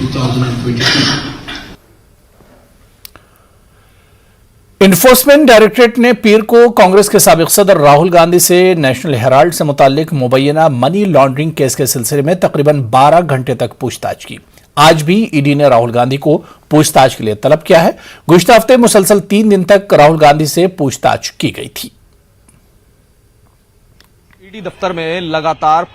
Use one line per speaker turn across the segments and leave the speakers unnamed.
2022.
Enforcement directorate ने पीर को कांग्रेस के साबिक सदर राहुल गांधी से नेशनल हेराल्ड से मुताल्लिक मुबैना मनी लॉन्ड्रिंग केस के सिलसिले में तकरीबन 12 घंटे तक पूछताछ की। आज भी ईडी ने राहुल गांधी को पूछताछ के लिए तलब किया है। गुज़िश्ता हफ्ते मुसलसल 3 दिन तक राहुल गांधी से पूछताछ की गई थी।
ईडी दफ्तर में लगातार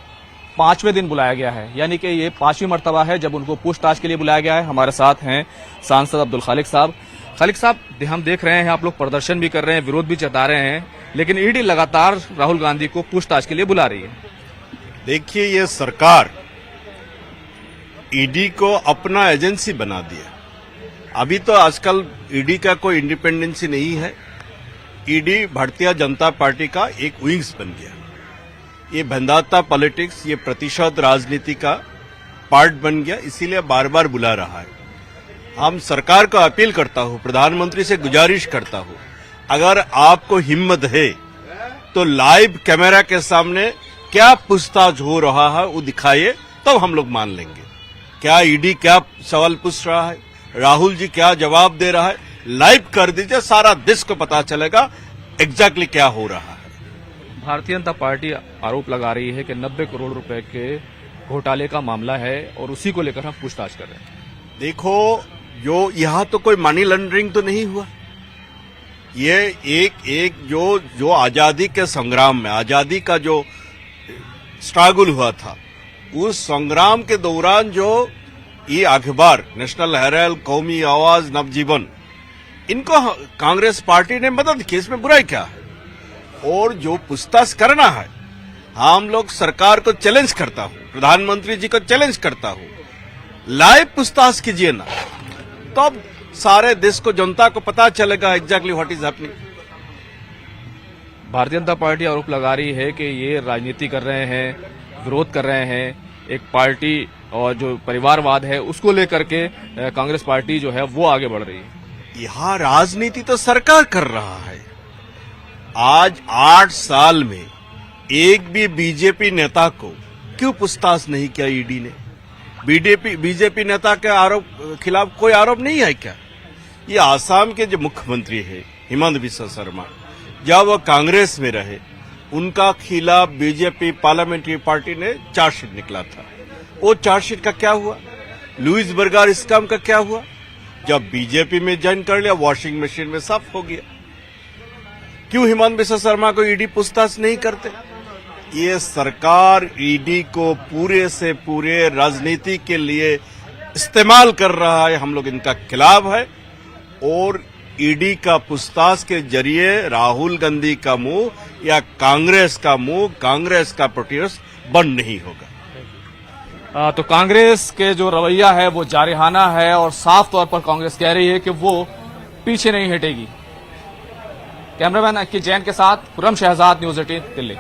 5वें दिन बुलाया गया है, यानी कि ये 5वीं मर्तबा है जब उनको पूछताछ के लिए बुलाया गया है। हमारे साथ हैं सांसद अब्दुल खालिक साहब। खालिक साहब, हम देख रहे हैं आप लोग प्रदर्शन भी कर रहे हैं, विरोध भी जता रहे हैं, लेकिन ईडी लगातार राहुल गांधी को पूछताछ के लिए बुला रही है।
देखिए, ये सरकार ईडी को अपना एजेंसी बना दिया। अभी तो आजकल ईडी का कोई इंडिपेंडेंसी नहीं है। ईडी भारतीय जनता पार्टी का एक विंग्स बन गया। ये भेंदाता पॉलिटिक्स, ये प्रतिशोध राजनीति का पार्ट बन गया, इसीलिए बार बार बुला रहा है। हम सरकार को अपील करता हूं, प्रधानमंत्री से गुजारिश करता हूं, अगर आपको हिम्मत है तो लाइव कैमरा के सामने क्या पूछताछ हो रहा है वो दिखाइए, तब हम लोग मान लेंगे। क्या ईडी क्या सवाल पूछ रहा है, राहुल जी क्या जवाब दे रहा है, लाइव कर दीजिए, सारा देश को पता चलेगा एग्जैक्टली क्या हो रहा है।
भारतीय जनता पार्टी आरोप लगा रही है कि 90 करोड़ रुपए के घोटाले का मामला है और उसी को लेकर हम पूछताछ कर रहे हैं।
देखो, जो यहां तो कोई मनी लॉन्ड्रिंग तो नहीं हुआ। ये एक जो आजादी के संग्राम में, आजादी का जो स्ट्रगल हुआ था, उस संग्राम के दौरान जो ये अखबार नेशनल हेराल्ड, कौमी आवाज, नवजीवन, इनको कांग्रेस पार्टी ने मदद की, इसमें बुराई क्या है। और जो पूछताछ करना है, हम लोग सरकार को चैलेंज करता हूं, प्रधानमंत्री जी को चैलेंज करता हूं, लाइव पूछताछ कीजिए ना, तब सारे देश को, जनता को पता चलेगा exactly what is happening.
Bharatiya Janata party आरोप लगा रही है कि ये राजनीति कर रहे हैं, विरोध कर रहे हैं, एक पार्टी और जो परिवारवाद है उसको लेकर के कांग्रेस पार्टी जो है वो आगे बढ़ रही है।
यहां राजनीति तो सरकार कर रहा है। आज 8 साल में एक भी बीजेपी नेता को क्यों पूछताछ नहीं किया ईडी ने? बीजेपी नेता के खिलाफ कोई आरोप नहीं है क्या? ये आसाम के जो मुख्यमंत्री है हिमंत बिस्वा शर्मा, जब वो कांग्रेस में रहे, उनका खिलाफ बीजेपी पार्लियामेंट्री पार्टी ने चार्जशीट निकला था। वो चार्जशीट का क्या हुआ? लुइस बर्गर स्कैम का क्या हुआ? जब बीजेपी में ज्वाइन कर लिया, वॉशिंग मशीन में साफ हो गया। क्यों हिमंत बिस्वा शर्मा को ईडी पूछताछ नहीं करते? ये सरकार ईडी को पूरे से पूरे राजनीति के लिए इस्तेमाल कर रहा है। हम लोग इनका खिलाफ है और ईडी का पूछताछ के जरिए राहुल गांधी का मुंह या कांग्रेस का मुंह, कांग्रेस का प्रोटेस्ट बंद नहीं होगा।
तो कांग्रेस के जो रवैया है वो जारहाना है और साफ तौर पर कांग्रेस कह रही है कि वो पीछे नहीं हटेगी। कैमरामैन अक्की जैन के साथ खुर्रम शहजाद, न्यूज़ 18 दिल्ली।